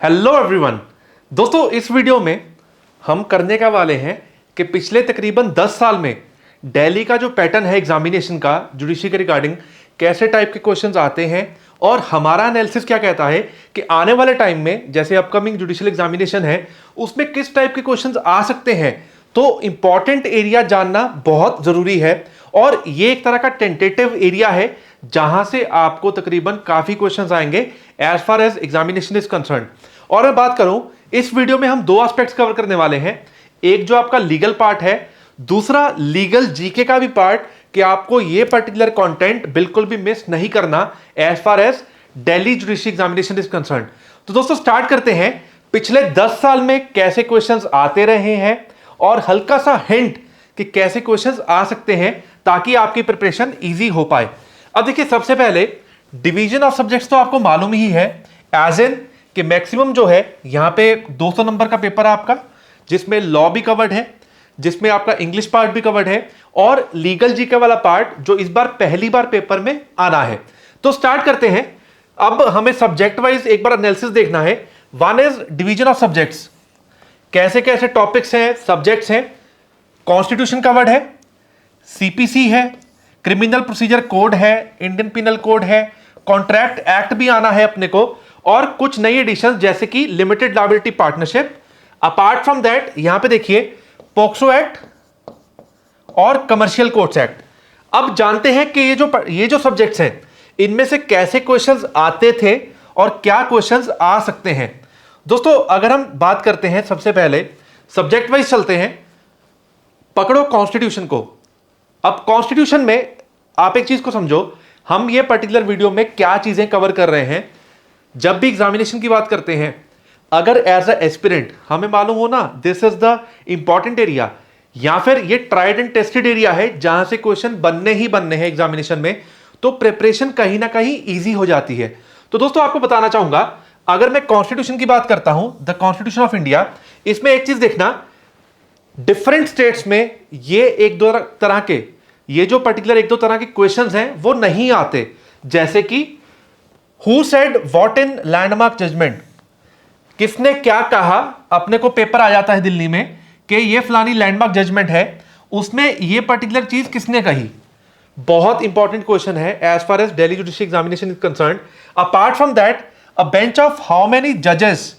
Hello everyone. दोस्तों इस video में हम करने का वाले हैं कि पिछले तकरीबन 10 साल में दिल्ली का जो पैटर्न है एग्जामिनेशन का जुडिशरी के रिगार्डिंग कैसे टाइप के क्वेश्चंस आते हैं और हमारा एनालिसिस क्या कहता है कि आने वाले टाइम में जैसे अपकमिंग जुडिशियल एग्जामिनेशन है उसमें किस टाइप के क्वेश्चंस आ सकते हैं। तो इंपॉर्टेंट एरिया जानना बहुत जरूरी है और ये एक तरह का टेंटेटिव एरिया है जहां से आपको तकरीबन काफी क्वेश्चंस आएंगे as far as examination is concern. और मैं बात करूं इस वीडियो में हम दो एस्पेक्ट्स कवर करने वाले हैं, एक जो आपका लीगल पार्ट है, दूसरा लीगल जीके का भी पार्ट कि आपको ये पर्टिकुलर कंटेंट बिल्कुल भी मिस नहीं करना as far as Delhi judiciary examination is concern. तो दोस्तों स्टार्ट करते हैं पिछले 10 साल में कैसे क्वेश्चंस आते रहे हैं और हल्का सा हिंट कि कैसे क्वेश्चंस आ सकते हैं ताकि आपकी प्रिपरेशन इजी हो पाए। अब देखिए सबसे पहले डिवीजन ऑफ सब्जेक्ट्स तो आपको मालूम ही है, एज एन कि मैक्सिमम जो है यहां पे 200 नंबर का पेपर है आपका, जिसमें लॉ भी कवर्ड है, जिसमें आपका इंग्लिश पार्ट भी कवर्ड है और लीगल जीके वाला पार्ट जो इस बार पहली बार पेपर में आना है। तो स्टार्ट करते हैं। अब हमें सब्जेक्ट वाइज एक बार एनालिसिस देखना है। One is division of subjects, कैसे कैसे टॉपिक्स हैं, सब्जेक्ट्स हैं। कॉन्स्टिट्यूशन कवर्ड है, सीपीसी है, क्रिमिनल प्रोसीजर कोड है, इंडियन पिनल कोड है, कॉन्ट्रैक्ट एक्ट भी आना है अपने को और कुछ नई एडिशन जैसे कि limited liability partnership. Apart from that यहां पे देखिए पोक्सो एक्ट और कमर्शियल कोर्ट्स एक्ट। अब जानते हैं कि ये जो सब्जेक्ट्स हैं इनमें से कैसे क्वेश्चंस आते थे और क्या क्वेश्चंस आ सकते हैं। दोस्तों अगर हम बात करते हैं सबसे पहले सब्जेक्ट वाइज चलते हैं, पकड़ो कॉन्स्टिट्यूशन को। अब कॉन्स्टिट्यूशन में आप एक चीज को समझो, हम ये पर्टिकुलर वीडियो में क्या चीजें कवर कर रहे हैं। जब भी एग्जामिनेशन की बात करते हैं, अगर एज अ एस्पिरेंट हमें मालूम हो ना this is the important area या फिर ये ट्राइड एंड टेस्टेड एरिया है जहां से क्वेश्चन बनने ही बनने हैं एग्जामिनेशन में, तो प्रिपरेशन कहीं ना कहीं ईजी हो जाती है। तो दोस्तों आपको बताना चाहूंगा, अगर मैं कॉन्स्टिट्यूशन की बात करता हूं, द कॉन्स्टिट्यूशन ऑफ इंडिया, इसमें एक चीज देखना, डिफरेंट स्टेट्स में ये एक दो तरह के ये जो पर्टिकुलर एक दो तरह के क्वेश्चंस हैं वो नहीं आते। जैसे कि who said what in landmark judgement, किसने क्या कहा, अपने को पेपर आ जाता है दिल्ली में कि ये फलानी लैंडमार्क जजमेंट है, उसमें ये पर्टिकुलर चीज किसने कही। बहुत इंपॉर्टेंट क्वेश्चन है as far as Delhi judiciary examination is concern. Apart from that a bench of how many जजेस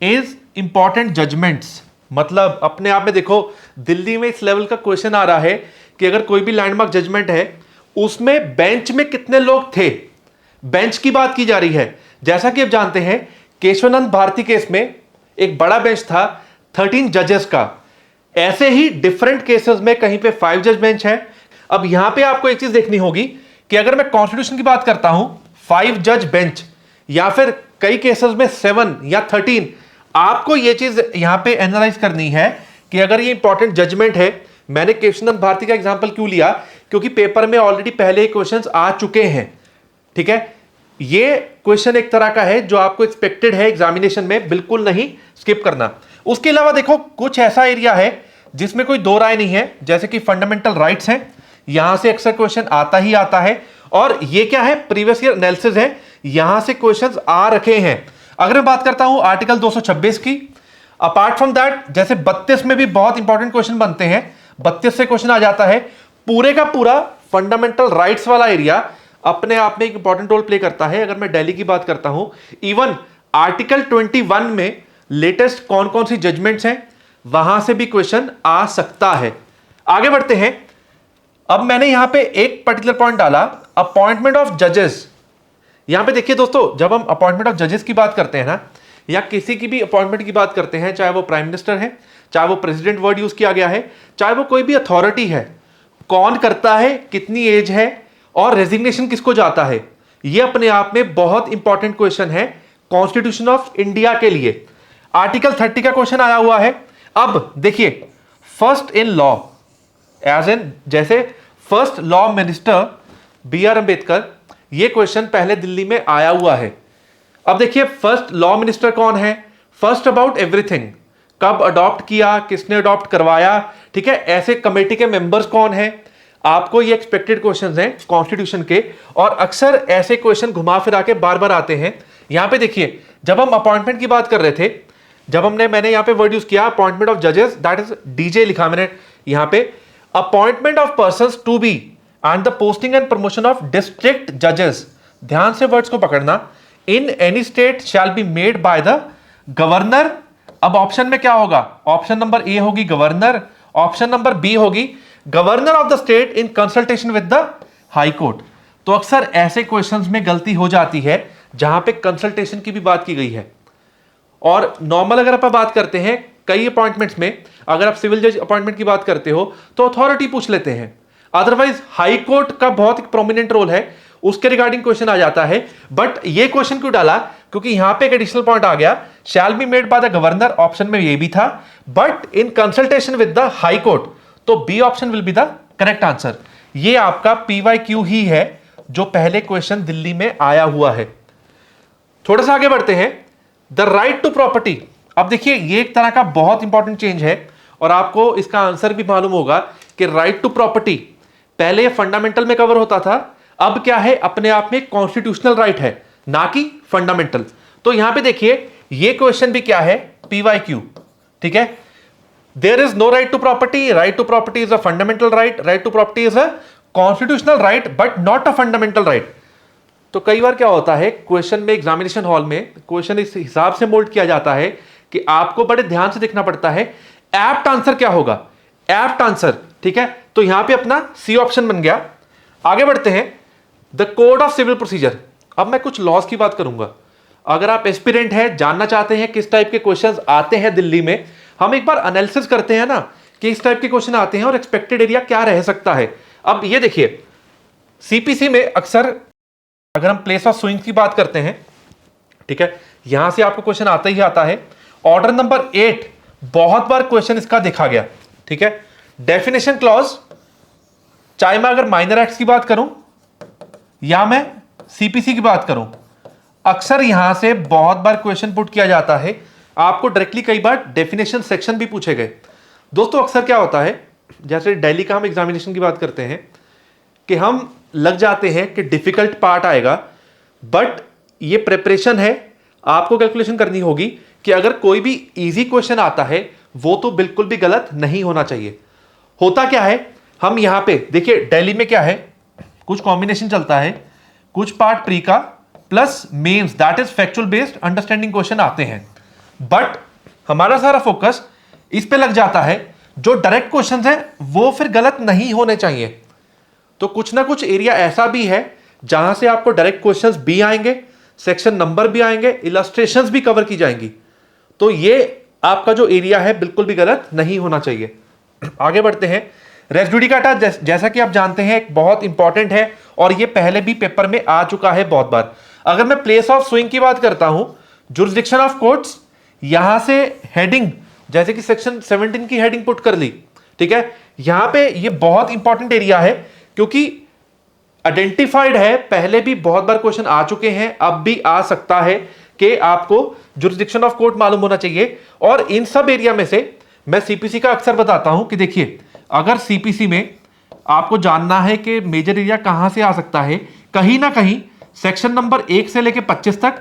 इज इंपॉर्टेंट जजमेंट्स। मतलब अपने आप में देखो दिल्ली में इस लेवल का क्वेश्चन आ रहा है कि अगर कोई भी लैंडमार्क जजमेंट है उसमें बेंच में कितने लोग थे, बेंच की बात की जा रही है। जैसा कि आप जानते हैं केशवानंद भारती केस में एक बड़ा बेंच था 13 जजेस का, ऐसे ही डिफरेंट केसेस में कहीं पे 5 जज बेंच है। अब यहां पे आपको एक चीज देखनी होगी कि अगर मैं कॉन्स्टिट्यूशन की बात करता हूं 5 जज बेंच या फिर कई केसेस में 7 या 13, आपको यह चीज यहां पे एनालाइज करनी है कि अगर ये इंपॉर्टेंट जजमेंट है। मैंने केशवानंद भारती का एग्जांपल क्यों लिया, क्योंकि पेपर में ऑलरेडी पहले ही क्वेश्चंस आ चुके हैं। ठीक है, ये क्वेश्चन एक तरह का है जो आपको एक्सपेक्टेड है एग्जामिनेशन में, बिल्कुल नहीं स्किप करना। उसके अलावा देखो कुछ ऐसा एरिया है जिसमें कोई दो राय नहीं है, जैसे कि फंडामेंटल राइट्स हैं, यहां से अक्सर क्वेश्चन आता ही आता है और ये क्या है, प्रीवियस ईयर एनालिसिस है, यहां से क्वेश्चंस आ रखे हैं। अगर मैं बात करता हूं आर्टिकल 226 की, अपार्ट फ्रॉम दैट जैसे 32 में भी बहुत इंपॉर्टेंट क्वेश्चन बनते हैं, 32 से क्वेश्चन आ जाता है। पूरे का पूरा फंडामेंटल राइट्स वाला एरिया अपने आप में एक इंपॉर्टेंट रोल प्ले करता है। अगर मैं दिल्ली की बात करता हूं, इवन आर्टिकल 21 में लेटेस्ट कौन कौन सी जजमेंट्स हैं वहां से भी क्वेश्चन आ सकता है। आगे बढ़ते हैं। अब मैंने यहां पे एक पर्टिकुलर पॉइंट डाला, अपॉइंटमेंट ऑफ जजेस। यहां पे देखिए दोस्तों, जब हम अपॉइंटमेंट ऑफ जजेस की बात करते हैं ना, या किसी की भी अपॉइंटमेंट की बात करते हैं, चाहे वो प्राइम मिनिस्टर है, चाहे वो प्रेसिडेंट वर्ड यूज किया गया है, चाहे वो कोई भी अथॉरिटी है, कौन करता है, कितनी एज है और रेजिग्नेशन किसको जाता है, ये अपने आप में बहुत इंपॉर्टेंट क्वेश्चन है कॉन्स्टिट्यूशन ऑफ इंडिया के लिए। आर्टिकल 30 का क्वेश्चन आया हुआ है। अब देखिए first in law, as an जैसे first law minister BR Ambedkar, ये क्वेश्चन पहले दिल्ली में आया हुआ है। अब देखिए फर्स्ट लॉ मिनिस्टर कौन है, फर्स्ट अबाउट एवरीथिंग, कब अडॉप्ट किया, किसने अडॉप्ट करवाया, ठीक है, ऐसे कमेटी के मेंबर्स कौन है, आपको ये एक्सपेक्टेड क्वेश्चंस हैं कॉन्स्टिट्यूशन के। और अक्सर ऐसे क्वेश्चन घुमा फिरा के बार बार आते हैं। यहां पे देखिए जब हम अपॉइंटमेंट की बात कर रहे थे, जब मैंने यहां पे वर्ड यूज किया अपॉइंटमेंट ऑफ जजेस, दैट इज डीजे लिखा मैंने यहां पे, appointment of persons to be and the posting and promotion of district जजेस, ध्यान से वर्ड्स को पकड़ना, in any state shall be made by the governor. अब ऑप्शन में क्या होगा, ऑप्शन नंबर ए होगी गवर्नर, ऑप्शन नंबर बी होगी governor of the state in consultation with the high court. तो अक्सर ऐसे क्वेश्चंस में गलती हो जाती है जहां पे कंसल्टेशन की भी बात की गई है। और नॉर्मल अगर आप बात करते हैं कई अपॉइंटमेंट्स में, अगर आप सिविल जज अपॉइंटमेंट की बात करते हो तो अथॉरिटी पूछ लेते हैं, अदरवाइज हाई कोर्ट का बहुत एक प्रोमिनेंट रोल है, उसके रिगार्डिंग क्वेश्चन आ जाता है। बट ये क्वेश्चन क्यों डाला, क्योंकि यहां पे एक एडिशनल पॉइंट आ गया, shall be made by the governor, option में ये भी था, but in consultation with the high court, तो B option will be the correct answer. ये आपका PYQ ही है जो पहले क्वेश्चन दिल्ली में आया हुआ है। थोड़ा सा आगे बढ़ते हैं, द राइट टू प्रॉपर्टी। अब देखिए ये एक तरह का बहुत इंपॉर्टेंट चेंज है और आपको इसका आंसर भी मालूम होगा कि राइट टू प्रॉपर्टी पहले फंडामेंटल में कवर होता था, अब क्या है अपने आप में कॉन्स्टिट्यूशनल राइट है, ना कि फंडामेंटल। तो यहां पे देखिए ये क्वेश्चन भी क्या है, PYQ, ठीक है। There is no right to property, right to property is a fundamental right, right to property is a constitutional right but not a fundamental right. तो कई बार क्या होता है क्वेश्चन में, एग्जामिनेशन हॉल में क्वेश्चन इस हिसाब से मोल्ड किया जाता है कि आपको बड़े ध्यान से देखना पड़ता है एप्ट आंसर क्या होगा, एप्ट आंसर, ठीक है। तो यहां पे अपना सी ऑप्शन बन गया। आगे बढ़ते हैं, the code of civil procedure. अब मैं कुछ लॉज की बात करूंगा। अगर आप एस्पिरेंट हैं, जानना चाहते हैं किस टाइप के क्वेश्चंस आते हैं दिल्ली में, हम एक बार एनालिसिस करते हैं ना कि इस टाइप के क्वेश्चन आते हैं और एक्सपेक्टेड एरिया क्या रह सकता है। अब ये देखिए CPC में अक्सर अगर हम प्लेस ऑफ सुइंग की बात करते हैं, ठीक है, यहां से आपको क्वेश्चन आता ही आता है। ऑर्डर नंबर 8 बहुत बार क्वेश्चन इसका देखा गया, ठीक है। डेफिनेशन क्लॉज, चाहे मैं अगर माइनर एक्ट्स की बात करूं या मैं CPC की बात करूं, अक्सर यहां से बहुत बार क्वेश्चन पुट किया जाता है। आपको डायरेक्टली कई बार डेफिनेशन सेक्शन भी पूछे गए। दोस्तों अक्सर क्या होता है, जैसे दिल्ली का हम एग्जामिनेशन की बात करते हैं कि हम लग जाते हैं कि डिफिकल्ट पार्ट आएगा, बट ये प्रिपरेशन है, आपको कैलकुलेशन करनी होगी कि अगर कोई भी इजी क्वेश्चन आता है वो तो बिल्कुल भी गलत नहीं होना चाहिए। होता क्या है, हम यहां पे देखिए दिल्ली में क्या है, कुछ कॉम्बिनेशन चलता है, कुछ पार्ट प्री का plus mains that is factual based understanding question आते हैं, बट हमारा सारा फोकस इस पे लग जाता है जो डायरेक्ट क्वेश्चंस हैं वो फिर गलत नहीं होने चाहिए। तो कुछ ना कुछ एरिया ऐसा भी है जहां से आपको डायरेक्ट क्वेश्चंस भी आएंगे, सेक्शन नंबर भी आएंगे, इलस्ट्रेशंस भी कवर की जाएंगी। तो ये आपका जो एरिया है बिल्कुल भी गलत नहीं होना चाहिए। आगे बढ़ते हैं, रेस जुडिकाटा जैसा कि आप जानते हैं एक बहुत इंपॉर्टेंट है और ये पहले भी पेपर में आ चुका है बहुत बार। अगर मैं प्लेस ऑफ सुइंग की बात करता हूं, जुरिसडिक्शन ऑफ कोर्ट्स, यहां से हेडिंग जैसे कि सेक्शन 17 की हेडिंग पुट कर ली, ठीक है। यहां पे ये बहुत इंपॉर्टेंट एरिया है क्योंकि आइडेंटिफाइड है, पहले भी बहुत बार क्वेश्चन आ चुके हैं, अब भी आ सकता है कि आपको जुरिसडिक्शन ऑफ कोर्ट मालूम होना चाहिए। और इन सब एरिया में से मैं CPC का अक्सर बताता हूं कि देखिए अगर CPC में आपको जानना है कि मेजर एरिया कहां से आ सकता है, कहीं ना कहीं सेक्शन नंबर 1 से लेके 25 तक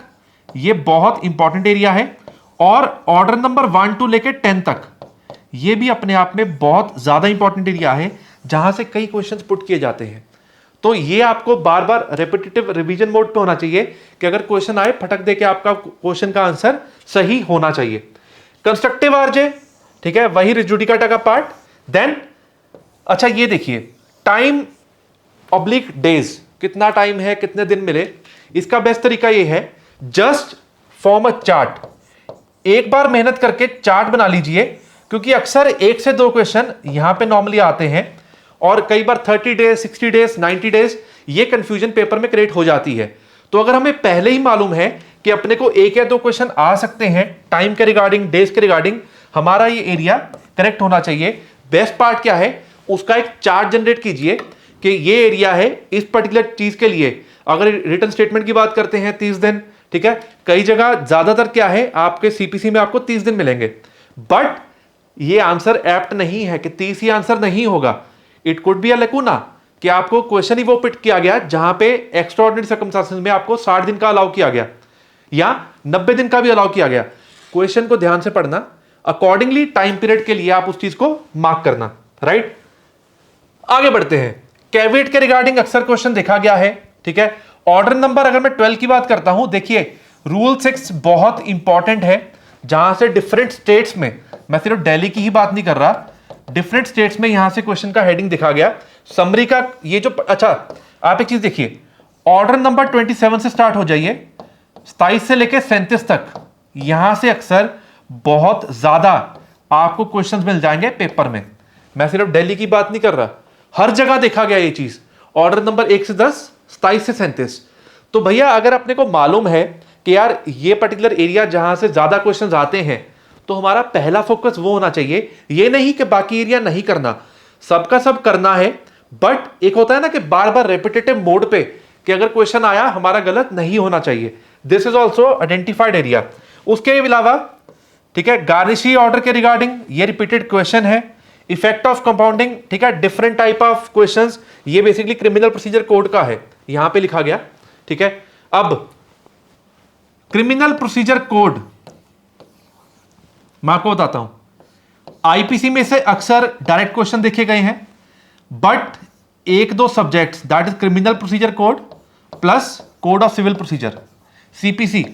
ये बहुत इंपॉर्टेंट एरिया है, और ऑर्डर नंबर 1 टू लेके 10 तक ये भी अपने आप में बहुत ज्यादा इंपॉर्टेंट एरिया है जहां से कई क्वेश्चंस पुट किए जाते हैं। तो ये आपको बार बार रेपिटेटिव रिवीजन मोड पे होना चाहिए कि अगर क्वेश्चन आए फटक दे के आपका क्वेश्चन का आंसर सही होना चाहिए। कंस्ट्रक्टिव आरजे, ठीक है, वही रेस जुडिकाटा का पार्ट। देन अच्छा ये देखिए टाइम ऑब्लिक डेज, कितना टाइम है, कितने दिन मिले, इसका बेस्ट तरीका ये है जस्ट फॉर्म अ चार्ट। एक बार मेहनत करके चार्ट बना लीजिए, क्योंकि अक्सर 1 से 2 क्वेश्चन यहां पे नॉर्मली आते हैं और कई बार 30 डेज, 60 डेज, 90 डेज, ये कंफ्यूजन पेपर में क्रिएट हो जाती है। तो अगर हमें पहले ही मालूम है कि अपने को 1 या 2 क्वेश्चन आ सकते हैं टाइम के रिगार्डिंग, डेज के रिगार्डिंग, हमारा ये एरिया करेक्ट होना चाहिए। बेस्ट पार्ट क्या है, उसका एक चार्ट जनरेट कीजिए कि ये एरिया है इस पर्टिकुलर चीज के लिए। अगर रिटन स्टेटमेंट की बात करते हैं 30 दिन, ठीक है, कई जगह ज्यादातर क्या है आपके CPC में आपको 30 दिन मिलेंगे, बट ये आंसर एप्ट नहीं है कि 30 ही आंसर नहीं होगा। It could be a lacuna कि आपको क्वेश्चन ही वो पिट किया गया जहां पे एक्स्ट्राऑर्डिनरी सर्कमस्टेंसेस में आपको 60 दिन का अलाउ किया गया। या 90 दिन का भी अलाउ किया गया। क्वेश्चन को ध्यान से पढ़ना, अकॉर्डिंगली टाइम पीरियड के लिए आप उस चीज को मार्क करना, राइट। आगे बढ़ते हैं। कैविएट के रिगार्डिंग अक्सर क्वेश्चन देखा गया है, ठीक है। ऑर्डर नंबर अगर मैं 12 की बात करता हूं, देखिए रूल 6 बहुत इंपॉर्टेंट है, जहां से डिफरेंट स्टेट्स में, मैं सिर्फ दिल्ली की ही बात नहीं कर रहा, डिफरेंट स्टेट्स में यहां से क्वेश्चन का हेडिंग दिखा गया, समरी का ये जो, अच्छा आप एक चीज देखिए, ऑर्डर नंबर 27 से स्टार्ट हो जाइए, 27 से लेकर 37 तक, यहां से अक्सर बहुत ज्यादा आपको क्वेश्चंस मिल जाएंगे पेपर में। मैं सिर्फ दिल्ली की बात नहीं कर रहा, हर जगह देखा गया ये चीज, ऑर्डर नंबर 1 से 10, 27 से 37। तो भैया अगर अपने को मालूम है कि यार ये पर्टिकुलर एरिया जहां से ज्यादा क्वेश्चंस आते हैं, तो हमारा पहला फोकस वो होना चाहिए, ये नहीं कि बाकी एरिया नहीं करना, सबका सब करना है। बट एक होता है ना कि बार बार रेपिटेटिव मोड पे कि अगर क्वेश्चन आया हमारा गलत नहीं होना चाहिए, this is also identified area. उसके अलावा, ठीक है, गार्निशी ऑर्डर के रिगार्डिंग ये रिपीटेड क्वेश्चन है। इफेक्ट ऑफ कंपाउंडिंग, ठीक है, डिफरेंट टाइप ऑफ क्वेश्चंस, ये बेसिकली क्रिमिनल प्रोसीजर कोड का है, यहां पे लिखा गया, ठीक है। अब क्रिमिनल प्रोसीजर कोड मैं आपको बताता हूं, आईपीसी में से अक्सर डायरेक्ट क्वेश्चन देखे गए हैं, बट एक दो subjects, that is criminal procedure code plus code of civil procedure, CPC,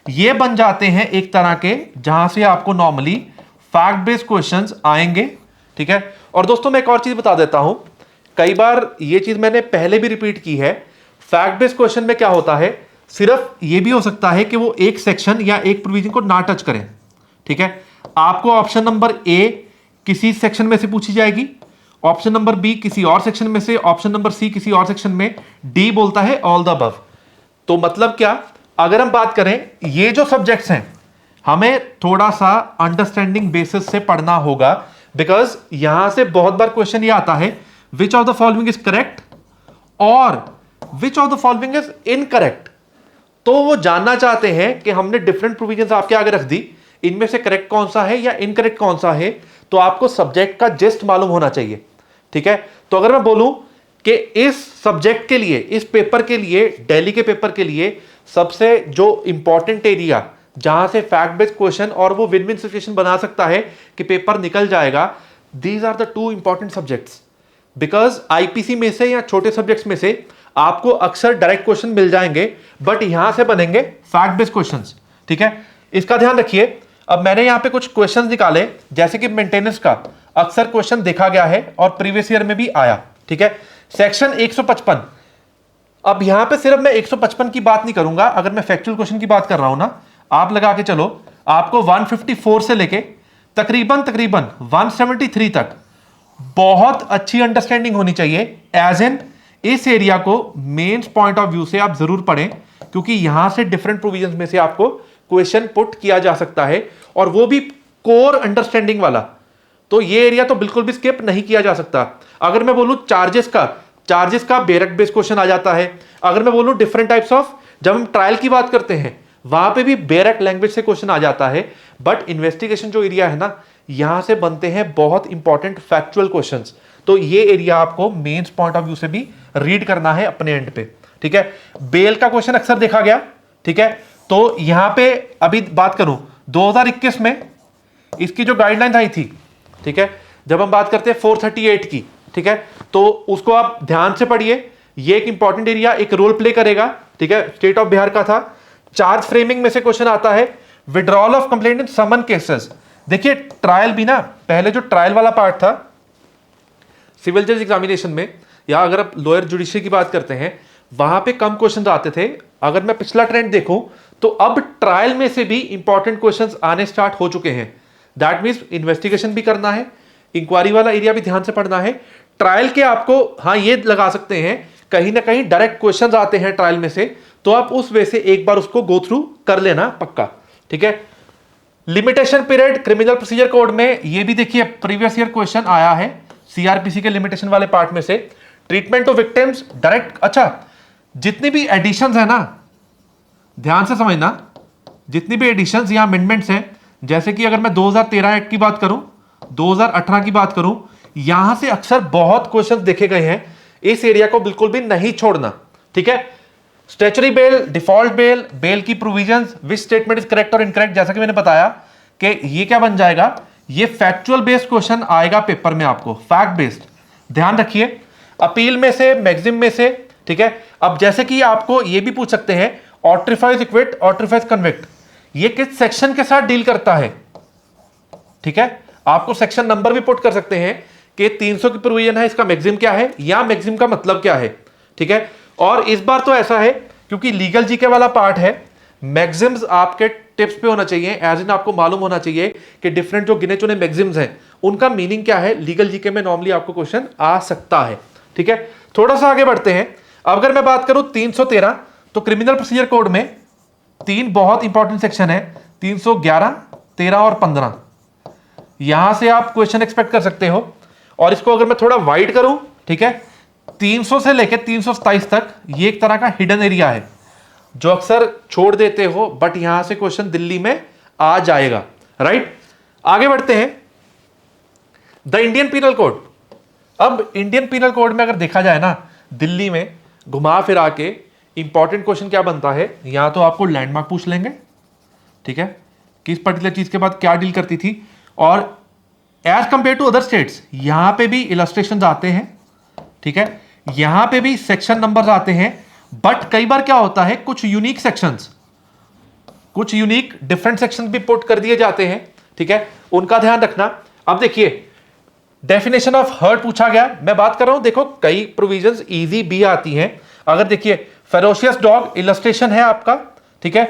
ये बन जाते हैं एक तरह के जहां से आपको नॉर्मली फैक्ट बेस्ड क्वेश्चंस आएंगे, ठीक है। और दोस्तों मैं एक और चीज बता देता हूं, कई बार ये चीज मैंने पहले भी रिपीट की है, फैक्ट बेस्ड क्वेश्चन में क्या होता है, सिर्फ ये भी हो सकता है कि वो एक सेक्शन या एक प्रोविजन को ना टच करें, ठीक है। आपको ऑप्शन नंबर ए किसी सेक्शन में से पूछी जाएगी, ऑप्शन नंबर बी किसी और सेक्शन में से, ऑप्शन नंबर सी किसी और सेक्शन में, डी बोलता है ऑल द अबव। तो मतलब क्या, अगर हम बात करें, ये जो सब्जेक्ट्स हैं हमें थोड़ा सा अंडरस्टैंडिंग बेसिस से पढ़ना होगा, बिकॉज यहां से बहुत बार क्वेश्चन ये आता है, which of the following is correct और which of the following is incorrect. तो वो जानना चाहते हैं कि हमने डिफरेंट प्रोविजंस आपके आगे रख दी, इनमें से करेक्ट कौन सा है या इनकरेक्ट कौन सा है, तो आपको सब्जेक्ट का जिस्ट मालूम होना चाहिए, ठीक है। तो अगर मैं बोलूं कि इस सब्जेक्ट के लिए, इस पेपर के लिए, दिल्ली के पेपर के लिए सबसे जो इंपॉर्टेंट एरिया जहां से फैक्ट बेस्ड क्वेश्चन और वो विन विन सिचुएशन बना सकता है कि पेपर निकल जाएगा, these are the two important subjects. Because IPC में से या छोटे सब्जेक्ट्स में से आपको अक्सर डायरेक्ट क्वेश्चन मिल जाएंगे, बट यहां से बनेंगे फैक्ट बेस्ड क्वेश्चंस, ठीक है। इसका ध्यान रखिए। अब मैंने यहां पे कुछ क्वेश्चंस निकाले, जैसे कि मेंटेनेंस का अक्सर क्वेश्चन देखा गया है और प्रीवियस ईयर में भी आया, ठीक है। सेक्शन 155, अब यहां पे सिर्फ मैं 155 की बात नहीं करूंगा, अगर मैं फैक्चुअल क्वेश्चन की बात कर रहा हूं ना, आप लगा के चलो, आपको 154 से लेके तकरीबन 173 तक बहुत अच्छी अंडरस्टैंडिंग होनी चाहिए। एज एन इस एरिया को मेंस पॉइंट ऑफ व्यू से आप जरूर पढ़ें, क्योंकि यहां से डिफरेंट प्रोविजंस में से आपको क्वेश्चन पुट किया जा सकता है, और वो भी कोर अंडरस्टैंडिंग वाला। तो ये एरिया तो बिल्कुल भी स्किप नहीं किया जा सकता। अगर मैं बोलूं चार्जेस का बेरक बेस्ड क्वेश्चन आ जाता है। अगर मैं बोलूं डिफरेंट टाइप्स ऑफ, जब हम ट्रायल की बात करते हैं वहां पे भी बेरक लैंग्वेज से क्वेश्चन आ जाता है। बट इन्वेस्टिगेशन जो एरिया है ना, यहां से बनते हैं बहुत इंपॉर्टेंट फैक्चुअल क्वेश्चंस। तो ये एरिया आपको मेंस पॉइंट ऑफ व्यू से भी रीड करना है अपने एंड पे, ठीक है। बेल का क्वेश्चन अक्सर देखा गया, ठीक है। तो यहां पे अभी बात करूं 2021 में इसकी जो गाइडलाइन आई थी, ठीक है, जब हम बात करते हैं 438 की, ठीक है, तो उसको आप ध्यान से पढ़िए। ये एक इंपॉर्टेंट एरिया एक रोल प्ले करेगा, ठीक है। स्टेट ऑफ बिहार का था। चार्ज फ्रेमिंग में से क्वेश्चन आता है, withdrawal of complaint in summon cases. देखिए ट्रायल भी ना, पहले जो ट्रायल वाला पार्ट था सिविल जज एग्जामिनेशन में, या अगर आप लोअर जुडिशरी की बात करते हैं, वहां पे कम क्वेश्चंस आते थे। अगर मैं पिछला ट्रेंड देखूं तो अब ट्रायल में से भी इंपॉर्टेंट क्वेश्चंस आने स्टार्ट हो चुके हैं। दैट मीन्स इन्वेस्टिगेशन भी करना है, इंक्वायरी वाला एरिया भी ध्यान से पढ़ना है। ट्रायल के आपको हाँ ये लगा सकते हैं, कहीं ना कहीं डायरेक्ट क्वेश्चंस आते हैं ट्रायल में से, तो आप उस वे से एक बार उसको गो थ्रू कर लेना पक्का, ठीक है। Limitation period criminal procedure code में ये भी देखिए प्रीवियस ईयर क्वेश्चन आया है सीआरपीसी के लिमिटेशन वाले पार्ट में से। ट्रीटमेंट ऑफ विक्टिम्स डायरेक्ट, अच्छा जितनी भी एडिशंस है ना, ध्यान से समझना, जितनी भी एडिशंस या अमेंडमेंट्स हैं, जैसे कि अगर मैं 2013 एक्ट की बात करूं, 2018 की बात करूं, यहां से अक्सर बहुत क्वेश्चंस देखे गए हैं। इस एरिया को बिल्कुल भी नहीं छोड़ना, ठीक है। Statutory bail, default bail, bail की provisions, which statement is correct और इनकरेक्ट, जैसा कि मैंने बताया कि ये क्या बन जाएगा, ये फैक्चुअल बेस्ड क्वेश्चन आएगा पेपर में आपको, फैक्ट बेस्ड। ध्यान रखिए, अपील में से, मैक्सिम में से, ठीक है। अब जैसे कि आपको ये भी पूछ सकते हैं ऑट्रिफाइज इक्विट, ऑट्रिफाइज कन्विक्ट, ये किस सेक्शन के साथ डील करता है, ठीक है। आपको सेक्शन नंबर भी पुट कर सकते हैं कि 300 की प्रोविजन है, इसका मैक्सिम क्या है या मैक्सिम का मतलब क्या है, ठीक है। और इस बार तो ऐसा है क्योंकि लीगल जीके वाला पार्ट है, मैक्सिम्स आपके टिप्स पे होना चाहिए, एज इन आपको मालूम होना चाहिए कि डिफरेंट जो गिने चुने मैक्सिम्स हैं उनका मीनिंग क्या है। लीगल जीके में नॉर्मली आपको क्वेश्चन आ सकता है, ठीक है। थोड़ा सा आगे बढ़ते हैं। अब अगर मैं बात करूं 313, तो क्रिमिनल प्रोसीजर कोड में 3 बहुत इंपॉर्टेंट सेक्शन है, 311, 13 और 15। यहां से आप क्वेश्चन एक्सपेक्ट कर सकते हो। और इसको अगर मैं थोड़ा वाइड करूं, ठीक है, 300 से लेकर 327 तक ये एक तरह का हिडन एरिया है जो अक्सर छोड़ देते हो, बट यहां से क्वेश्चन दिल्ली में आ जाएगा, राइट। आगे बढ़ते हैं, द इंडियन पीनल कोड। अब इंडियन पीनल कोड में अगर देखा जाए ना, दिल्ली में घुमा फिरा के इंपॉर्टेंट क्वेश्चन क्या बनता है, यहां तो आपको लैंडमार्क पूछ लेंगे, ठीक है, किस पर्टिकुलर चीज के बाद क्या डील करती थी। और as compare to other states यहां पे भी इलस्ट्रेशंस आते हैं, ठीक है, यहां पे भी सेक्शन नंबर्स आते हैं, बट कई बार क्या होता है, कुछ यूनिक सेक्शंस, कुछ यूनिक डिफरेंट सेक्शन भी पुट कर दिए जाते हैं, ठीक है, उनका ध्यान रखना। अब देखिए, डेफिनेशन ऑफ हर्ट पूछा गया, मैं बात कर रहा हूं, देखो कई प्रोविजंस इजी भी आती हैं। अगर देखिए फेरोशियस डॉग इलस्ट्रेशन है आपका, ठीक है,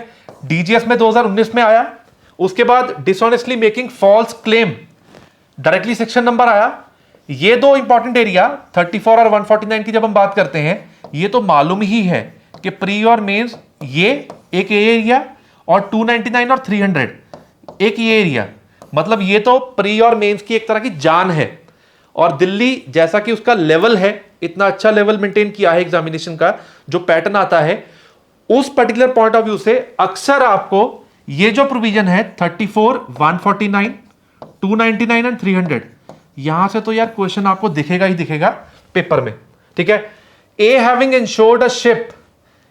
डीजीएस में 2019 में आया। उसके बाद dishonestly making false claim, directly section number आया। ये दो इंपॉर्टेंट एरिया 34 और 149 की जब हम बात करते हैं, ये तो मालूम ही है कि प्री और मेंस ये एक एरिया, और 299 और 300 एक ये एरिया, मतलब ये तो प्री और मेंस की एक तरह की जान है। और दिल्ली जैसा कि उसका लेवल है, इतना अच्छा लेवल मेंटेन किया है एग्जामिनेशन का, जो पैटर्न आता है उस पर्टिकुलर पॉइंट ऑफ व्यू से अक्सर आपको ये जो प्रोविजन है 34, 149, 299 एंड 300, यहां से तो यार क्वेश्चन आपको दिखेगा ही दिखेगा पेपर में, ठीक है। A having insured a ship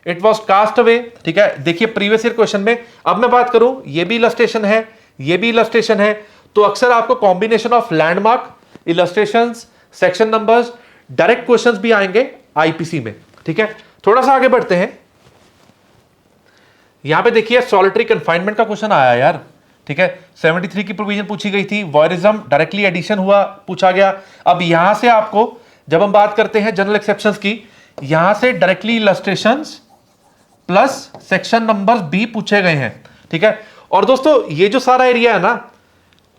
it was cast away, ठीक है, देखिए प्रीवियस ईयर क्वेश्चन में। अब मैं बात करूं, ये भी इलस्ट्रेशन है, ये भी इलस्ट्रेशन है, तो अक्सर आपको combination of landmark, illustrations, section numbers, direct questions भी आएंगे आईपीसी में, ठीक है। थोड़ा सा आगे बढ़ते हैं, यहां पे देखिए सॉलिटरी कन्फाइनमेंट का क्वेश्चन आया यार, ठीक है, 73 की प्रोविजन पूछी गई थी, वॉयरिज्म डायरेक्टली एडिशन हुआ, पूछा गया। अब यहां से आपको जब हम बात करते हैं जनरल एक्सेप्शंस की, यहां से directly illustrations plus section numbers भी पूछे गए हैं, ठीक है। और दोस्तों ये जो सारा एरिया है ना,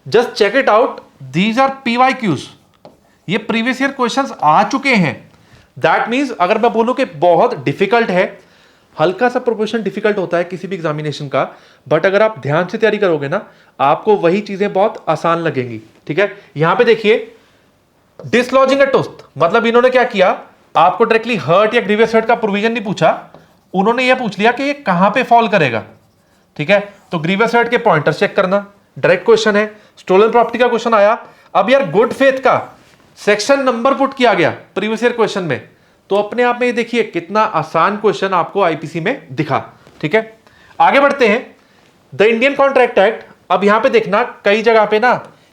just check it out, these are PYQs, ये प्रीवियस ईयर क्वेश्चंस आ चुके हैं। दैट मींस अगर मैं बोलूं कि बहुत डिफिकल्ट है, हल्का सा प्रोपोर्शन डिफिकल्ट होता है किसी भी एग्जामिनेशन का, बट अगर आप ध्यान से तैयारी करोगे ना, आपको वही चीजें बहुत आसान लगेंगी, ठीक है। यहां पे देखिए डिसलॉजिंग अ टूथ, मतलब इन्होंने क्या किया, आपको डायरेक्टली हर्ट या ग्रीवियस हर्ट का प्रोविजन नहीं पूछा, उन्होंने यह पूछ लिया कि ये कहां पे फॉल करेगा, ठीक है। तो ग्रीवियस हर्ट के पॉइंटर चेक करना, डायरेक्ट क्वेश्चन है। स्टोलन प्रॉपर्टी का क्वेश्चन आया, अब यार गुड फेथ का सेक्शन नंबर पुट किया गया प्रीवियस ईयर क्वेश्चन में, तो अपने आप में ये देखिए कितना आसान क्वेश्चन आपको आईपीसी में दिखा, ठीक है। आगे बढ़ते हैं, द इंडियन कॉन्ट्रैक्ट एक्ट। अब यहां पे देखना कई जगह पे ना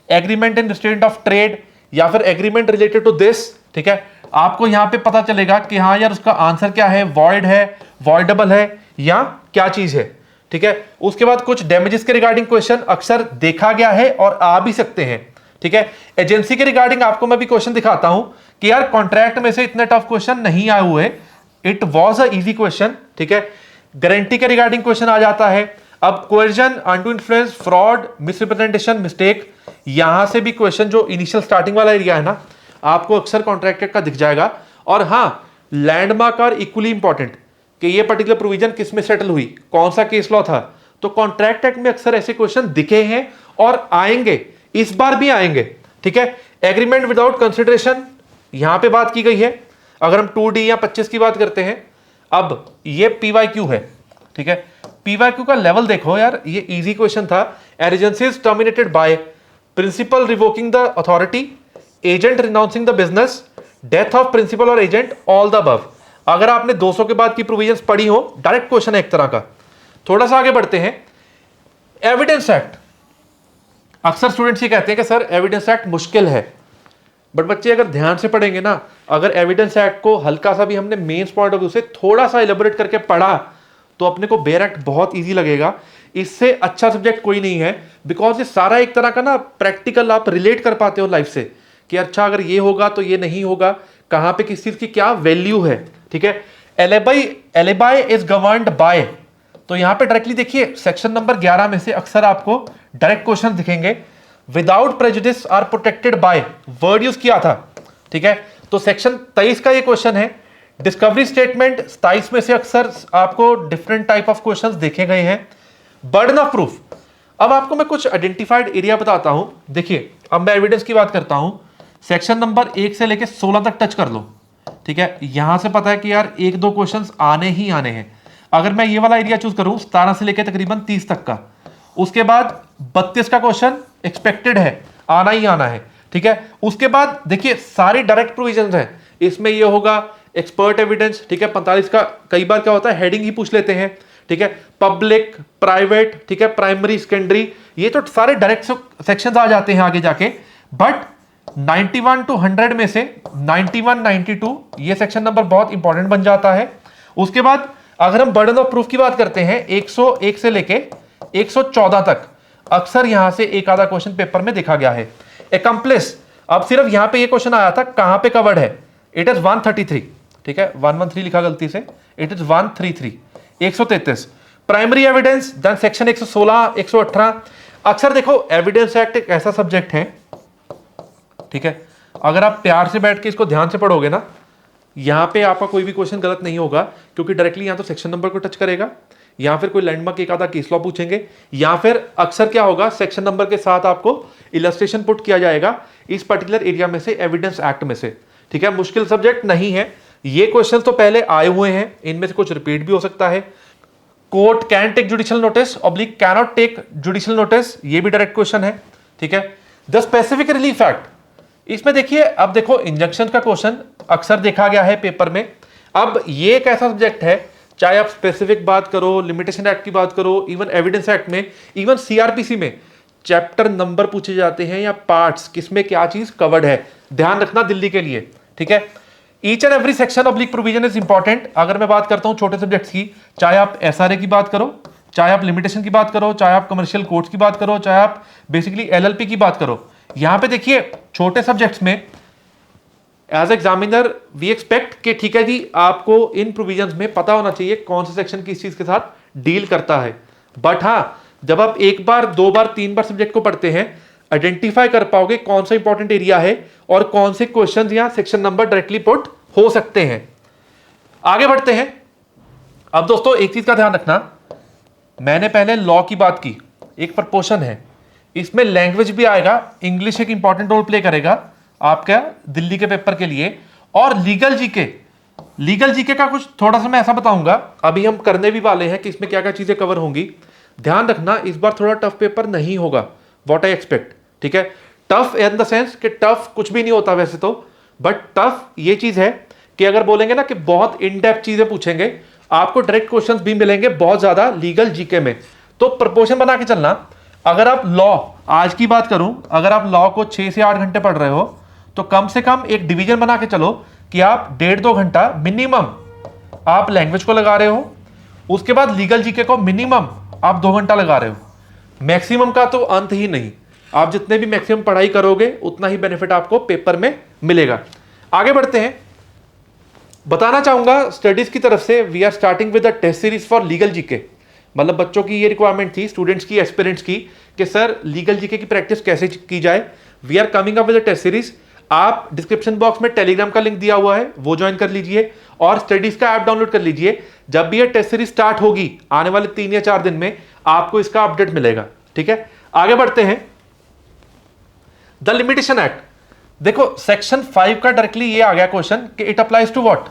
agreement in restraint of trade या फिर एग्रीमेंट रिलेटेड टू दिस, ठीक है, आपको यहां पे पता चलेगा कि हाँ यार उसका आंसर क्या है, वॉइड है, वॉइडेबल है, या क्या चीज है, ठीक है। उसके बाद कुछ डैमेजेस के रिगार्डिंग क्वेश्चन अक्सर देखा गया है और आ भी सकते हैं, ठीक है। एजेंसी के रिगार्डिंग आपको मैं भी क्वेश्चन दिखाता हूं कि यार कॉन्ट्रैक्ट में से इतने टफ क्वेश्चन नहीं आए हुए, it was a easy question, ठीक है। गारंटी के रिगार्डिंग क्वेश्चन आ जाता है। अब coercion, undue influence, fraud, misrepresentation, mistake, यहां से भी क्वेश्चन जो इनिशियल स्टार्टिंग वाला एरिया है ना, आपको अक्सर कॉन्ट्रैक्ट का दिख जाएगा। और हां, लैंडमार्क आर इक्वली इंपॉर्टेंट कि ये पर्टिकुलर प्रोविजन किस में सेटल हुई, कौन सा केस लॉ था। तो कॉन्ट्रैक्ट एक्ट में अक्सर ऐसे क्वेश्चन दिखे हैं और आएंगे, इस बार भी आएंगे, ठीक है। एग्रीमेंट विदाउट कंसिडरेशन यहां पे बात की गई है। अगर हम 2D या 25 की बात करते हैं, अब ये पीवाईक्यू है, ठीक है। पीवाईक्यू का लेवल देखो यार, ये इजी क्वेश्चन था। Agencies terminated by, principal revoking the authority, agent renouncing the business, death of principal और एजेंट, ऑल द अबव। अगर आपने 200 के बाद की प्रोविजंस पढ़ी हो, डायरेक्ट क्वेश्चन है एक तरह का। थोड़ा सा आगे बढ़ते हैं, एविडेंस एक्ट। अक्सर स्टूडेंट्स ये कहते हैं कि सर एविडेंस एक्ट मुश्किल है, बट बच्चे अगर ध्यान से पढ़ेंगे ना, अगर एविडेंस एक्ट को हल्का सा भी हमने मेंस पॉइंट ऑफ व्यू से थोड़ा सा इलेबोरेट करके पढ़ा तो अपने को बेयर एक्ट बहुत इजी लगेगा। इससे अच्छा सब्जेक्ट कोई नहीं है, बिकॉज ये सारा एक तरह का ना प्रैक्टिकल आप रिलेट कर पाते हो लाइफ से कि अच्छा अगर ये होगा तो ये नहीं होगा, कहां पे किस चीज की क्या वैल्यू है। ठीक है, एलिबाई इज गवर्न्ड बाय, तो यहां पे डायरेक्टली देखिए सेक्शन नंबर 11 में से अक्सर आपको डायरेक्ट क्वेश्चन दिखेंगे। Without prejudice are protected by, word use किया था। ठीक है, तो सेक्शन 23 का ये क्वेश्चन है। डिस्कवरी स्टेटमेंट 27 में से अक्सर आपको डिफरेंट टाइप ऑफ क्वेश्चंस देखे गए हैं। बर्डन ऑफ प्रूफ, अब आपको मैं कुछ आइडेंटिफाइड एरिया बताता हूं। देखिए अब मैं एविडेंस की बात करता हूं, सेक्शन नंबर 1 से लेकर 16 तक टच कर लो। ठीक है, यहां से पता है कि यार 1-2 क्वेश्चंस आने ही आने हैं। अगर मैं ये वाला एरिया चूज करूं 17 से लेकर तकरीबन 30 तक का, उसके बाद 32 का क्वेश्चन एक्सपेक्टेड है, आना ही आना है। ठीक है, उसके बाद देखिए सारी डायरेक्ट प्रोविजंस हैं, इसमें ये होगा एक्सपर्ट एविडेंस। ठीक है, 45 का कई बार क्या होता है हेडिंग ही पूछ लेते हैं। ठीक है, पब्लिक, प्राइवेट, ठीक है, प्राइमरी, सेकेंडरी, ये तो सारे डायरेक्ट सेक्शंस आ जाते हैं आगे जाके। बट 91 to 100 में से 91, 92 ये सेक्शन नंबर बहुत इंपॉर्टेंट बन जाता है। उसके बाद अगर हम बर्डन ऑफ प्रूफ की बात करते हैं 101 से लेके 114 तक अक्सर यहां से एक आधा क्वेश्चन पेपर में देखा गया है। एकम्प्लिस, अब सिर्फ यहां पे ये क्वेश्चन आया था कहां पे कवर्ड है, इट इज 133। ठीक है, 113 लिखा गलती से, it is 133, 133। Primary evidence, then section 116, 118। अक्सर देखो एविडेंस एक्ट एक ऐसा सब्जेक्ट है, ठीक है, अगर आप प्यार से बैठ के इसको ध्यान से पढ़ोगे ना, यहां पे आपका कोई भी क्वेश्चन गलत नहीं होगा, क्योंकि डायरेक्टली यहां तो सेक्शन नंबर को टच करेगा, या फिर कोई लैंडमार्क एक आधा केस लॉ पूछेंगे, या फिर अक्सर क्या होगा सेक्शन नंबर के साथ आपको इलस्ट्रेशन पुट किया जाएगा इस पर्टिकुलर एरिया में से, एविडेंस एक्ट में से। ठीक है, मुश्किल सब्जेक्ट नहीं है, ये क्वेश्चन तो पहले आए हुए हैं, इनमें से कुछ रिपीट भी हो सकता है। Court can take judicial notice oblique cannot take judicial notice, ये भी डायरेक्ट क्वेश्चन है। ठीक है, द स्पेसिफिक रिलीफ एक्ट, इसमें देखिए अब देखो इंजंक्शन का क्वेश्चन अक्सर देखा गया है पेपर में। अब ये एक ऐसा सब्जेक्ट है, चाहे आप स्पेसिफिक बात करो, लिमिटेशन एक्ट की बात करो, इवन एविडेंस एक्ट में, इवन सीआरपीसी में चैप्टर नंबर पूछे जाते हैं या पार्ट्स, किसमें क्या चीज कवर्ड है, ध्यान रखना दिल्ली के लिए। ठीक है, each and every section oblique provision is important. अगर मैं बात करता हूं छोटे सब्जेक्ट्स की, चाहे आप एसआरए की बात करो, चाहे आप लिमिटेशन की बात करो, चाहे आप कमर्शियल कोर्ट्स की बात करो, चाहे आप बेसिकली एलएलपी की बात करो, यहां पे देखिए छोटे सब्जेक्ट्स में एज एग्जामिनर वी एक्सपेक्ट कि ठीक है जी आपको इन प्रोविजंस में पता होना चाहिए कौन सा सेक्शन किस चीज के साथ डील करता है। बट हाँ, जब आप एक बार, दो बार, तीन बार सब्जेक्ट को पढ़ते हैं, आइडेंटिफाई कर पाओगे कौन सा इंपॉर्टेंट एरिया है और कौन से क्वेश्चंस या सेक्शन नंबर डायरेक्टली पुट हो सकते हैं। आगे बढ़ते हैं। अब दोस्तों एक चीज का ध्यान रखना, मैंने पहले लॉ की बात की, एक प्रपोर्शन है, इसमें लैंग्वेज भी आएगा, इंग्लिश एक इंपॉर्टेंट रोल प्ले करेगा आपका दिल्ली के पेपर के लिए। और लीगल जीके का कुछ थोड़ा सा मैं ऐसा बताऊंगा, अभी हम करने भी वाले हैं कि इसमें क्या क्या चीजें कवर होंगी। ध्यान रखना इस बार थोड़ा टफ पेपर नहीं होगा, व्हाट आई एक्सपेक्ट। ठीक है, टफ इन द सेंस कि टफ कुछ भी नहीं होता वैसे तो, बट टफ ये चीज है कि अगर बोलेंगे ना कि बहुत इन डेप्थ चीजें पूछेंगे, आपको डायरेक्ट क्वेश्चंस भी मिलेंगे बहुत ज्यादा लीगल जीके में। तो प्रपोर्शन बना के चलना। अगर आप लॉ, आज की बात करूं, अगर आप लॉ को 6 से 8 घंटे पढ़ रहे हो तो कम से कम एक डिवीजन बना के चलो कि आप 1.5-2 घंटा मिनिमम आप लैंग्वेज को लगा रहे हो, उसके बाद लीगल जीके को मिनिमम आप 2 घंटा लगा रहे हो। मैक्सिमम का तो अंत ही नहीं, आप जितने भी मैक्सिमम पढ़ाई करोगे उतना ही बेनिफिट आपको पेपर में मिलेगा। आगे बढ़ते हैं। बताना चाहूंगा स्टडीज की तरफ से we are starting with a test series for legal GK. मतलब बच्चों की ये रिक्वायरमेंट थी, स्टूडेंट्स की, एस्पिरेंट्स की, कि सर लीगल जीके की प्रैक्टिस कैसे की जाए। We are coming up with a test series. आप डिस्क्रिप्शन बॉक्स में टेलीग्राम का लिंक दिया हुआ है, वो ज्वाइन कर लीजिए और स्टडीज का ऐप डाउनलोड कर लीजिए। जब भी ये टेस्ट सीरीज स्टार्ट होगी आने वाले 3 या 4 दिन में आपको इसका अपडेट मिलेगा। ठीक है, आगे बढ़ते हैं। द लिमिटेशन एक्ट, देखो सेक्शन 5 का डायरेक्टली ये आ गया क्वेश्चन कि it applies to what,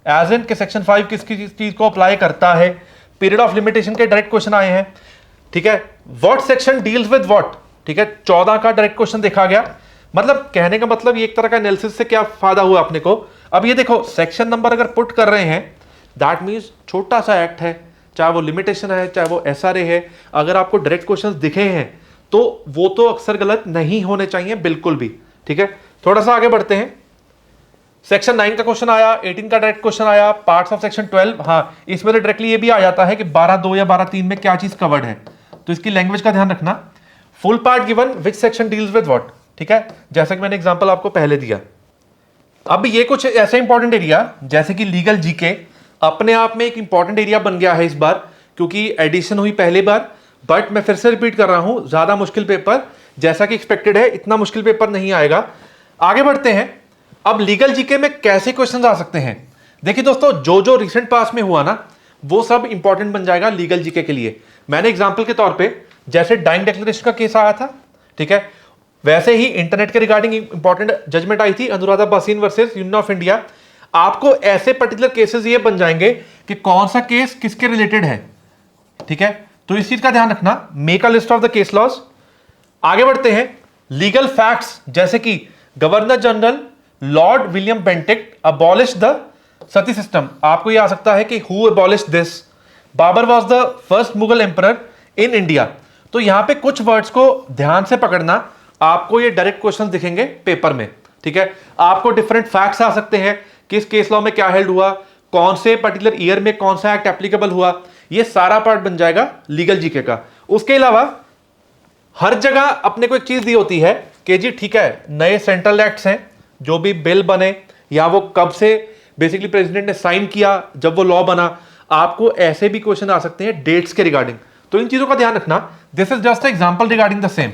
as in के सेक्शन 5 किसकी चीज को अप्लाई करता है। पीरियड ऑफ लिमिटेशन के डायरेक्ट क्वेश्चन आए हैं। ठीक है, what section deals with what. ठीक है, 14 का डायरेक्ट क्वेश्चन देखा गया। मतलब कहने का मतलब ये एक तरह का एनालिसिस से क्या फायदा हुआ अपने को, अब ये देखो सेक्शन नंबर अगर पुट कर रहे हैं, दैट मीन्स छोटा सा एक्ट है, चाहे वो लिमिटेशन है चाहे वो एसआरए है, अगर आपको डायरेक्ट क्वेश्चंस दिखे हैं तो वो तो अक्सर गलत नहीं होने चाहिए बिल्कुल भी। ठीक है, थोड़ा सा आगे बढ़ते हैं। सेक्शन 9 का क्वेश्चन आया, 18 का डायरेक्ट क्वेश्चन आया, पार्ट्स ऑफ सेक्शन 12, हाँ इसमें तो डायरेक्टली ये भी आ जाता है कि 12(2) या 12(3) में क्या चीज कवर्ड है, तो इसकी लैंग्वेज का ध्यान रखना। Full part given which section deals with what, ठीक है, जैसा कि मैंने एग्जांपल आपको पहले दिया। अब ये कुछ ऐसा इंपॉर्टेंट एरिया जैसे कि लीगल जीके अपने आप में एक इंपॉर्टेंट एरिया बन गया है इस बार, क्योंकि एडिशन हुई पहली बार, बट मैं फिर से रिपीट कर रहा हूं, ज्यादा मुश्किल पेपर जैसा कि एक्सपेक्टेड है इतना मुश्किल पेपर नहीं आएगा। आगे बढ़ते हैं। अब लीगल जीके में कैसे क्वेश्चंस आ सकते हैं, देखिए दोस्तों जो जो रिसेंट पास में हुआ ना वो सब इंपॉर्टेंट बन जाएगा लीगल जीके के लिए। मैंने एग्जांपल के तौर पे जैसे डाइंग डिक्लेरेशन का केस आया था, ठीक है, वैसे ही इंटरनेट के रिगार्डिंग इंपॉर्टेंट जजमेंट आई थी Anuradha Bhasin versus union of India. आपको ऐसे पर्टिकुलर केसेस ये बन जाएंगे कि कौन सा केस किसके रिलेटेड है, ठीक है, तो इस चीज का ध्यान रखना। Make a list of the case laws. आगे बढ़ते हैं। लीगल फैक्ट्स जैसे कि governor general Lord William Bentinck abolish the sati system, आपको यह आ सकता है कि who abolish this, Babur was the first Mughal emperor in India. तो यहां पे कुछ वर्ड्स को ध्यान से पकड़ना, आपको ये डायरेक्ट क्वेश्चंस दिखेंगे पेपर में, ठीक है। आपको डिफरेंट फैक्ट्स आ सकते हैं, किस केस लॉ में क्या हेल्ड हुआ, कौन से पर्टिकुलर ईयर में कौन सा एक्ट एप्लीकेबल हुआ, ये सारा पार्ट बन जाएगा लीगल जीके का। उसके अलावा हर जगह अपने को एक चीज दी होती है कि जी ठीक है, नए सेंट्रल एक्ट्स हैं, जो भी बिल बने या वो कब से बेसिकली प्रेसिडेंट ने साइन किया जब वो लॉ बना, आपको ऐसे भी क्वेश्चन आ सकते हैं डेट्स के रिगार्डिंग, तो इन चीजों का ध्यान रखना। This is just example regarding the same,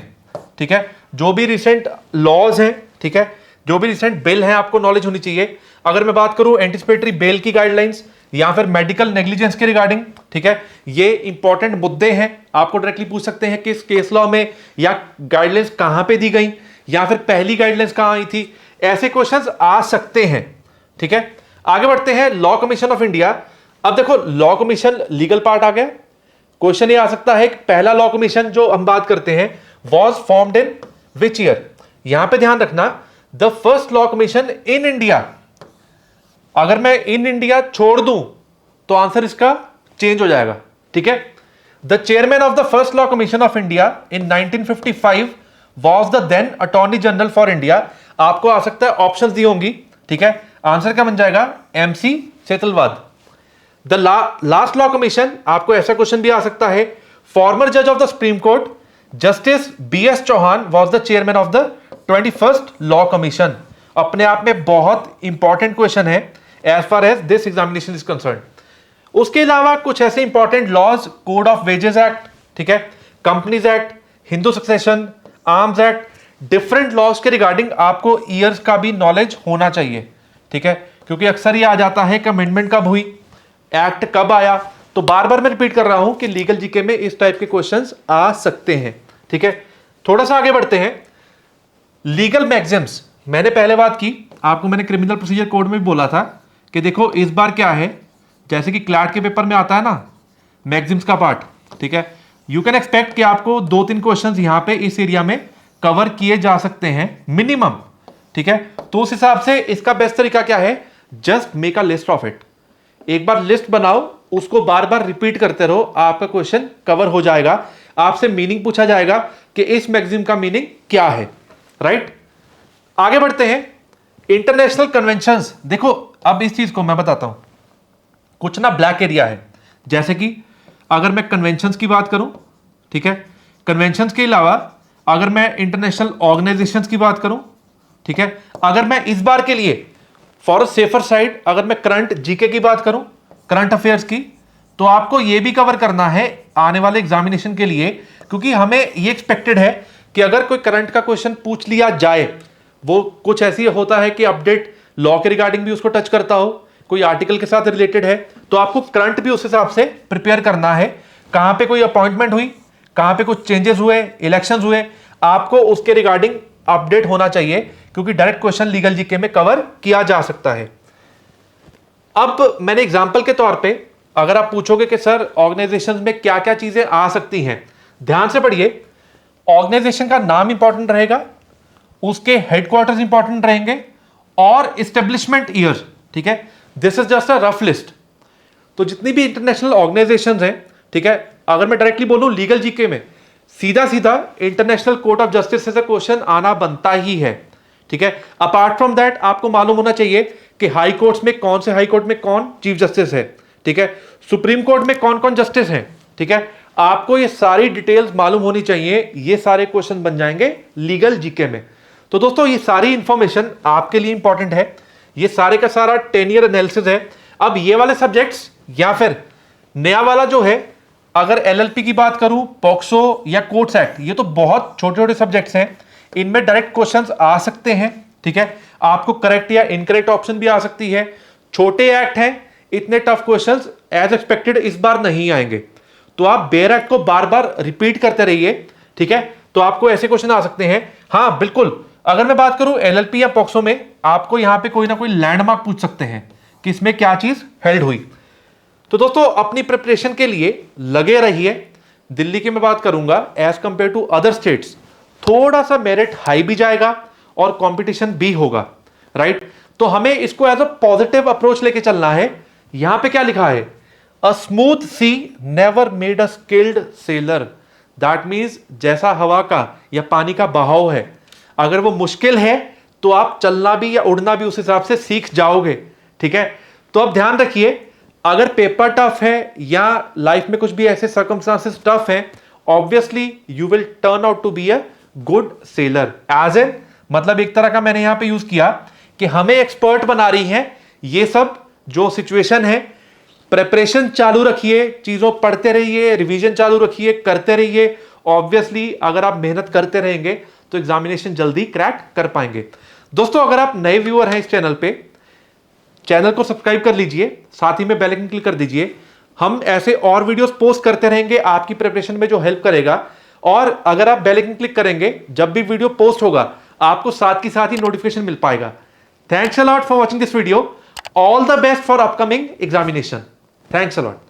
ठीक है। जो भी रिसेंट लॉज हैं, ठीक है, जो भी रिसेंट बिल हैं, आपको नॉलेज होनी चाहिए। अगर मैं बात करूं एंटिसिपेटरी बेल की गाइडलाइंस या फिर मेडिकल नेग्लिजेंस के रिगार्डिंग, ठीक है, ये इंपॉर्टेंट मुद्दे हैं, आपको डायरेक्टली पूछ सकते हैं कि इस केस लॉ में या गाइडलाइंस कहां पे दी गई या फिर पहली गाइडलाइंस कहां आई थी, ऐसे क्वेश्चंस आ सकते हैं, ठीक है। आगे बढ़ते हैं। Law commission of India. अब देखो लॉ कमीशन लीगल पार्ट आ गया, क्वेश्चन ये आ सकता है कि पहला लॉ कमीशन जो हम बात करते हैं was formed in which year. यहां पे ध्यान रखना, the first law commission in India, अगर मैं इन इंडिया छोड़ दूं तो आंसर इसका चेंज हो जाएगा, ठीक है। The chairman of the first law commission of India in 1955 was the then attorney general for India. आपको आ सकता है ऑप्शंस दी होंगी, ठीक है, आंसर क्या बन जाएगा, MC Setalvad. The last law commission, आपको ऐसा क्वेश्चन भी आ सकता है, फॉर्मर जज of the supreme court justice BS Chauhan was the chairman of the 21st law commission. अपने आप में बहुत इंपॉर्टेंट क्वेश्चन है as far as this examination is concern. उसके अलावा कुछ ऐसे important laws, code of wages act, ठीक है, companies act, Hindu succession, arms act, different laws के रिगार्डिंग आपको ईयर्स का भी नॉलेज होना चाहिए, ठीक है, क्योंकि अक्सर ये आ जाता है कि अमेंडमेंट कब हुई, एक्ट कब आया। तो बार बार मैं रिपीट कर रहा हूं कि लीगल जीके में इस टाइप के क्वेश्चंस आ सकते हैं, ठीक है। थोड़ा सा आगे बढ़ते हैं। लीगल मैक्सिम्स, मैंने पहले बात की, आपको मैंने क्रिमिनल प्रोसीजर कोड में भी बोला था कि देखो इस बार क्या है, जैसे कि क्लैट के पेपर में आता है ना मैक्सिम्स का पार्ट, ठीक है, यू कैन एक्सपेक्ट कि आपको 2-3 क्वेश्चंस यहां पे इस एरिया में कवर किए जा सकते हैं मिनिमम, ठीक है। तो उस हिसाब से इसका बेस्ट तरीका क्या है, just make a list of it. एक बार लिस्ट बनाओ, उसको बार बार रिपीट करते रहो, आपका क्वेश्चन कवर हो जाएगा। आपसे मीनिंग पूछा जाएगा कि इस मैक्सिम का मीनिंग क्या है, राइट। आगे बढ़ते हैं। इंटरनेशनल कन्वेंशंस, देखो अब इस चीज को मैं बताता हूं, कुछ ना ब्लैक एरिया है, जैसे कि अगर मैं कन्वेंशंस की बात करूं, ठीक है, कन्वेंशंस के अलावा अगर मैं इंटरनेशनल ऑर्गेनाइजेशंस की बात करूं, ठीक है, अगर मैं इस बार के लिए फॉर सेफर साइड अगर मैं करंट जीके की बात करूं, करंट अफेयर्स की, तो आपको यह भी कवर करना है आने वाले एग्जामिनेशन के लिए, क्योंकि हमें यह एक्सपेक्टेड है कि अगर कोई करंट का क्वेश्चन पूछ लिया जाए, वो कुछ ऐसी होता है कि अपडेट लॉ के रिगार्डिंग भी उसको टच करता हो, कोई आर्टिकल के साथ रिलेटेड है, तो आपको करंट भी उस हिसाब से प्रिपेयर करना है। कहां पे कोई अपॉइंटमेंट हुई, कहां पे कुछ चेंजेस हुए, इलेक्शंस हुए, आपको उसके रिगार्डिंग अपडेट होना चाहिए, क्योंकि डायरेक्ट क्वेश्चन लीगल जीके में कवर किया जा सकता है। अब मैंने एग्जांपल के तौर पे, अगर आप पूछोगे कि सर ऑर्गेनाइजेशंस में क्या क्या चीजें आ सकती हैं, ध्यान से पढ़िए। ऑर्गेनाइजेशन का नाम इंपॉर्टेंट रहेगा, उसके हेडक्वार्टर्स इंपॉर्टेंट रहेंगे, और इस्टेब्लिशमेंट ईयर, ठीक है, this is just a rough list. तो जितनी भी इंटरनेशनल ऑर्गेनाइजेशंस हैं, ठीक है, अगर मैं डायरेक्टली बोलूं लीगल जीके में सीधा सीधा इंटरनेशनल कोर्ट ऑफ जस्टिस से क्वेश्चन आना बनता ही है, ठीक है। अपार्ट फ्रॉम दैट आपको मालूम होना चाहिए कि हाई कोर्ट्स में कौन से हाई कोर्ट में कौन चीफ जस्टिस है, ठीक है, सुप्रीम कोर्ट में कौन कौन जस्टिस हैं, ठीक है। आपको ये सारी डिटेल्स मालूम होनी चाहिए, ये सारे क्वेश्चन बन जाएंगे लीगल जीके में। तो दोस्तों ये सारी इंफॉर्मेशन आपके लिए इंपॉर्टेंट है, ये सारे का सारा 10 ईयर एनालिसिस है। अब ये वाले सब्जेक्ट्स या फिर नया वाला जो है, अगर एलएलपी की बात करूं, पॉक्सो या कोर्ट्स एक्ट, ये तो बहुत छोटे छोटे सब्जेक्ट्स हैं, इनमें डायरेक्ट क्वेश्चंस आ सकते हैं, ठीक है। आपको करेक्ट या इनकरेक्ट ऑप्शन भी आ सकती है। छोटे एक्ट हैं, इतने टफ क्वेश्चंस एज एक्सपेक्टेड इस बार नहीं आएंगे। तो आप बेयर एक्ट को बार बार रिपीट करते रहिए, ठीक है, तो आपको ऐसे क्वेश्चन आ सकते हैं। हाँ बिल्कुल, अगर मैं बात करूं एलएलपी या पॉक्सो में, आपको यहां पे कोई ना कोई लैंडमार्क पूछ सकते हैं कि इसमें क्या चीज हेल्ड हुई। तो दोस्तों अपनी प्रिपरेशन के लिए लगे रहिए। दिल्ली की मैं बात करूंगा, as compare to other states थोड़ा सा मेरिट हाई भी जाएगा और कंपटीशन भी होगा, राइट। तो हमें इसको एज अ पॉजिटिव अप्रोच लेके चलना है। यहां पे क्या लिखा है, a smooth sea never made a skilled sailor. That means जैसा हवा का या पानी का बहाव है, अगर वो मुश्किल है तो आप चलना भी या उड़ना भी उस हिसाब से सीख जाओगे, ठीक है। तो अब ध्यान रखिए, अगर पेपर टफ है या लाइफ में कुछ भी ऐसे सर्कमस्टांसेस टफ हैं, obviously you will turn out to be a good sailor. As an मतलब एक तरह का मैंने यहां पे यूज किया कि हमें एक्सपर्ट बना रही हैं ये सब जो सिचुएशन है। प्रिपरेशन चालू रखिए, चीजों पढ़ते रहिए, रिवीजन चालू रखिए, करते रहिए। ऑब्वियसली अगर आप मेहनत करते रहेंगे तो एग्जामिनेशन जल्दी क्रैक कर पाएंगे। दोस्तों अगर आप नए व्यूअर हैं इस चैनल पे, चैनल को सब्सक्राइब कर लीजिए, साथ ही में बेल आइकन क्लिक कर दीजिए। हम ऐसे और वीडियोस पोस्ट करते रहेंगे आपकी प्रिपरेशन में जो हेल्प करेगा। और अगर आप बेल आइकन क्लिक करेंगे, जब भी वीडियो पोस्ट होगा आपको साथ ही नोटिफिकेशन मिल पाएगा। Thanks a lot for watching this video. All the best for upcoming examination. Thanks a lot.